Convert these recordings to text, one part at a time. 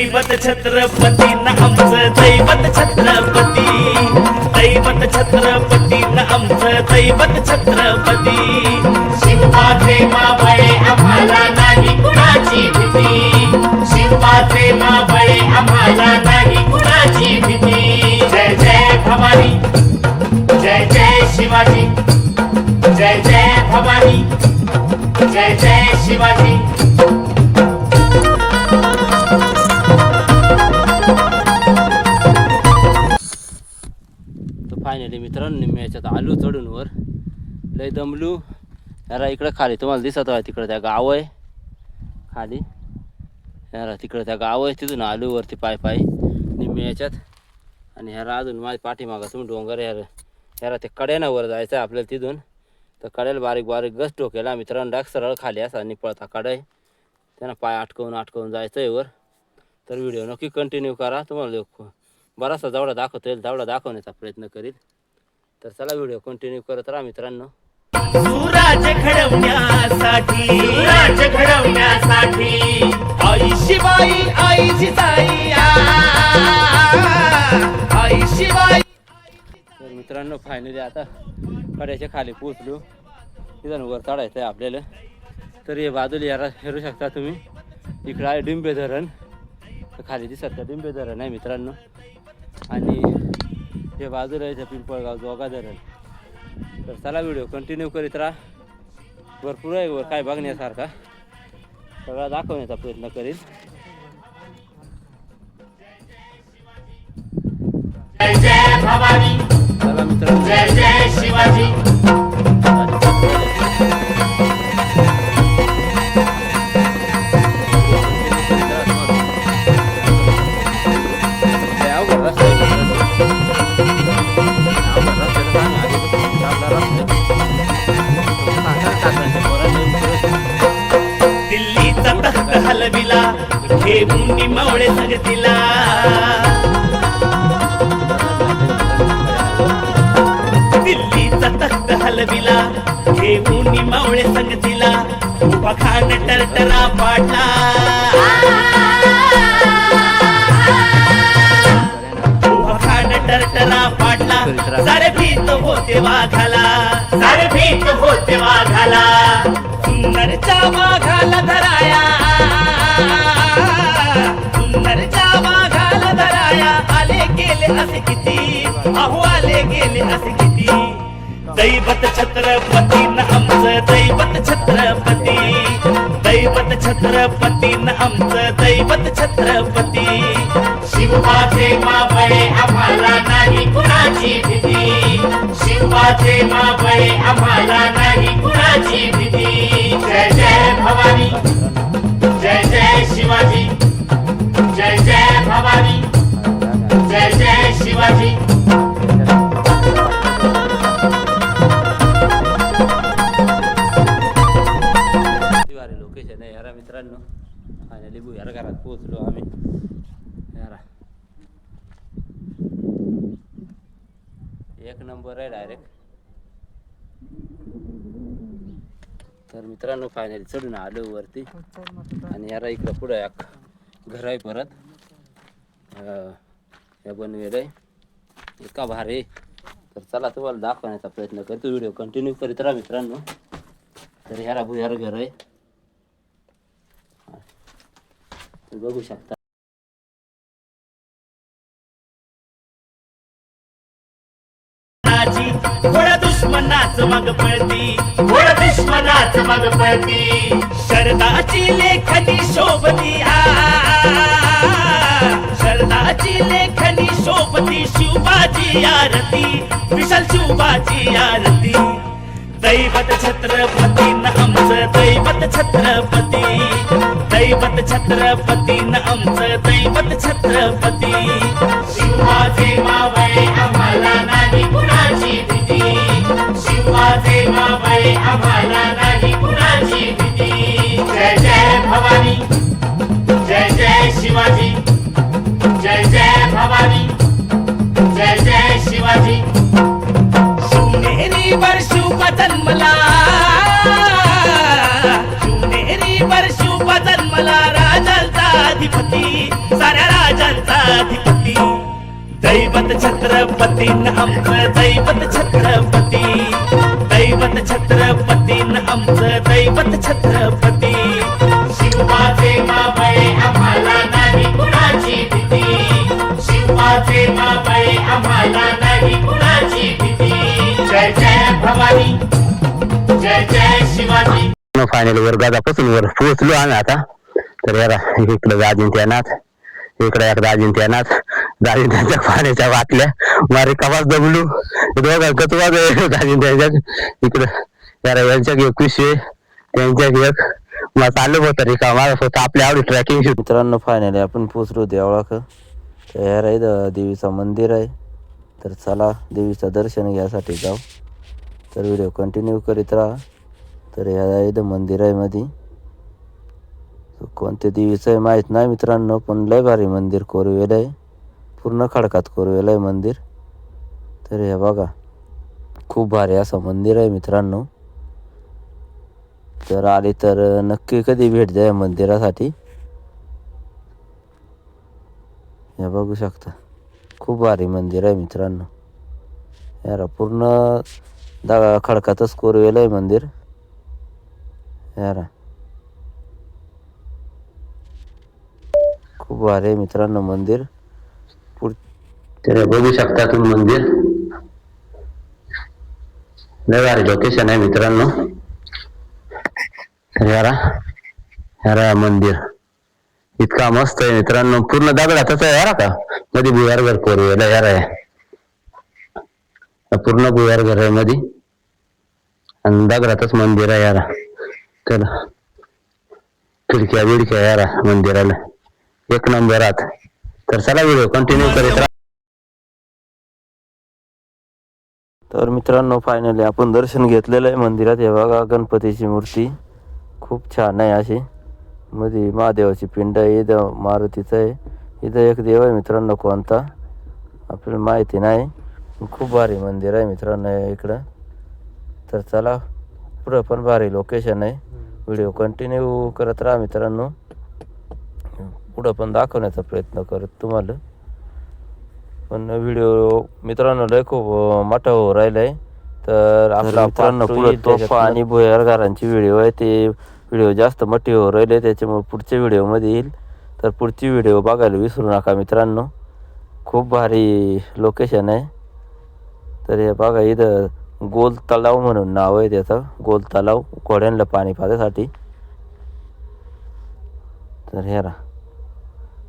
दैवत छत्रपती न आमचं दैवत छत्रपती, दैवत छत्रपती न आमचं दैवत छत्रपती. शिवबाचे मावळे आम्हाला नाही कुणाची भीती, शिवबाचे मावळे आम्हाला नाही कुणाची भीती. जय जय भवानी, जय जय शिवाजी, जय जय भवानी, जय जय शिवाजी. फायनली मित्रांनो मी याच्यात आलू चढून वर, लय दमलू. यारा इकडं खाली तुम्हाला दिसत आहे, तिकडं त्या गाव आहे खाली. यारा तिकडं त्या गाव आहे, तिथून आलू वरती पाय पाय निम्मे याच्यात. आणि ह्याला अजून माझ्या पाठीमागं तुम्ही डोंगर यारा ते कड्यानं वर जायचं आहे आपल्याला तिथून. तर कड्याला बारीक बारीक गस टोकेला मित्रांनो, डाक सरळ खाली असा निपळता कडा आहे, त्यांना पाय अटकवून जायचं आहे वर. तर व्हिडिओ नक्की कंटिन्यू करा, तुम्हाला बराचसा जेवढा दाखवता येईल तेवढा दाखवण्याचा प्रयत्न करील. तर चला व्हिडिओ कंटिन्यू करत राहा मित्रांनो. सुराज घडवण्यासाठी, राज घडवण्यासाठी आई शिवाई आई जिजाई, आई शिवाई. तर मित्रांनो फायनली आता कड्याच्या खाली पोचलो, तिथून वर चढायचं आहे आपल्याला. तर हे बाजूला यारा हेरू शकता तुम्ही, इकडं आहे डिंबे धरण, तर खाली दिसत त्या डिंबे धरण आहे मित्रांनो. आणि हे बाजूला आहे पिंपळगाव जोगा धरण. तर चला व्हिडिओ कंटिन्यू करीत राहा, भरपूर आहे वर काय बघण्यासारखा, सगळा दाखवण्याचा प्रयत्न करील. जय जय भवानी, चला मित्रांनो. जय जय शिवाजी. दिल्लीचा तख्त हलविला घेऊन मावळे संगतीला, दिल्लीचा तख्त हलविला घेऊन मावळे संगतीला. उभा खान टरटरा पाडला, उभा खान टरटरा पाडला. सारे भीत होते वाघाला, सारे भीत होते वाघाला. सुंदरच्या वाघाला धराया, सुंदरच्या वाघाला धराया. आले गेले असे किती, अहो आले गेले असे किती. दैवत छत्रपती न आमचं दैवत छत्रपती, दैवत छत्रपती न आमचं दैवत छत्रपती. शिवबाचे मावळे आम्हाला नाही कुणाची भीती, शिवबाचे मावळे आम्हाला नाही कुणाची भीती. जय जय भवानी, जय जय शिवाजी, जय जय भवानी, जय जय शिवाजी. लोकेशन आहे यारा मित्रांनो. फायनली भुयार घरात पोहोचलो आम्ही. यारा एक नंबर आहे डायरेक्ट. तर मित्रांनो फायनली चढून आलो वरती. आणि यारा इकडं पुढं एक घर आहे परत, हे बनवेलं आहे, इतका भारी. तर चला तुम्हाला दाखवण्याचा प्रयत्न करतो, व्हिडिओ कंटिन्यू करीत राहा मित्रांनो. तर यारा भुयार घर आहे, बघू शकता. घोडा दुश्मनाच मग पळती, घोड दुश्मनाच मग पळती. शरदाची लेखनी शोभती, शरदाची लेखनी शोभती. शिवबाची आरती, विशाल शिवबाची आरती. दैवत छत्रपती न आमचं दैवत छत्रपती, दैवत छत्रपती न आमचं दैवत छत्रपती. शिवबाचे मावळे आम्हाला नाही कुणाची भीती, शिवबाचे मावळे आम्हाला नाही कुणाची भीती. जय जय भवानी, जय जय शिवाजी, जय जय भवानी, जय जय शिवाजी. शिवनेरी वर शिवबा जन्मला, शिवनेरी वर शिवबा जन्मला. राजांचा अधिपती साऱ्या राजांचा अधिपती दैवत छत्रपती न आमचं दैवत छत्रपती दैवत छत्रपती न आमचं दैवत छत्रपती शिवाचे मावळे आम्हाला नाही कुणाची भीती शिवाचे मावळे आम्हाला नाही कुणाची भीती जय जय भवानी जय जय शिवाजी फायनल वर गादापासून वर पोहोचलो आम्ही आता. तर याला इकडं अजिंठ्यनाथ इकडे एकदा अजिंठ्यनाथ अजिंठ्याच्या पाण्याच्या बाटल्या मारे कवाच दबलू दोघा कचवाज अजिंठ्याच्या इकडं याला यांच्या एक पिशवे त्यांच्या एक मग चालू होतं रिका माझा फक्त आपल्या आवडी ट्रॅकिंग शूट. मित्रांनो फायनली आपण पोचलो देवळाक. तर इथं देवीचं मंदिर आहे. तर चला देवीचं दर्शन घ्यायसाठी जाऊ. तर व्हिडिओ कंटिन्यू करीत राहा. तर ह्या इथं मंदिर आहे मध्ये कोणत्या देवीचं आहे माहीत नाही मित्रांनो, पण लय भारी मंदिर कोरवेलं आहे. पूर्ण खडकात कोरवेलं आहे मंदिर. तर हे बघा खूप भारी असं मंदिर आहे मित्रांनो. तर आले तर नक्की कधी भेट द्या मंदिरासाठी. हे बघू शकता खूप भारी मंदिर आहे मित्रांनो. यार पूर्ण खडकातच कोरवेलं आहे मंदिर. यार खूप भारी आहे मित्रांनो मंदिर. तर बघू शकता तुम्ही मंदिर लय भारी लोकेशन आहे मित्रांनो. तर यारा मंदिर इतका मस्त आहे मित्रांनो. पूर्ण दगडातच आहे यारा का मध्ये भुयार घर कोरवेला यार आहे. पूर्ण भुयार घर आहे मध्ये आणि दगडातच मंदिर आहे यारा. तर खिडक्या बिडक्या यारा मंदिराला एक नंबरात. तर चला व्हिडिओ कंटिन्यू करीत राहा. तर मित्रांनो फायनली आपण दर्शन घेतलेलं आहे मंदिरात. हे बघा गणपतीची मूर्ती खूप छान आहे अशी. मध्ये महादेवाची पिंड आहे. इथं मारुतीचं आहे. इथं एक देव आहे मित्रांनो कोणता आपल्याला माहिती नाही. खूप भारी मंदिर आहे मित्रांनो इकडं. तर चला पुढं पण भारी लोकेशन आहे. व्हिडिओ कंटिन्यू करत राहा मित्रांनो. पुढं पण दाखवण्याचा प्रयत्न करत तुम्हाला. पण व्हिडिओ मित्रांनो लय खूप मोठा हो राहिला आहे. तर आपला मित्रांनो पुढे तोफा आणि भुयार घरांची व्हिडिओ आहे. ते व्हिडिओ जास्त मोठे हो राहिले त्याच्यामुळे पुढच्या व्हिडिओमध्ये येईल. तर पुढची व्हिडिओ बघायला विसरू नका मित्रांनो. खूप भारी लोकेशन आहे. तर हे बघा इथं गोल तलाव म्हणून नाव आहे त्याचं. गोल तलाव घोड्यांना पाणी पाण्यासाठी. तर हे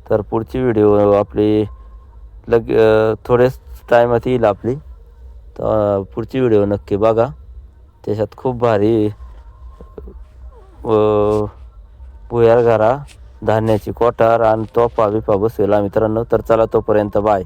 तर पुढची व्हिडिओ आपली थोडेच टायमात येईल आपली. तर पुढची व्हिडिओ नक्की बघा. त्याच्यात खूप भारी भुयार घरा धान्याची कोठार आणि तोफा बिफा बसवेला मित्रांनो. तर चला तोपर्यंत बाय.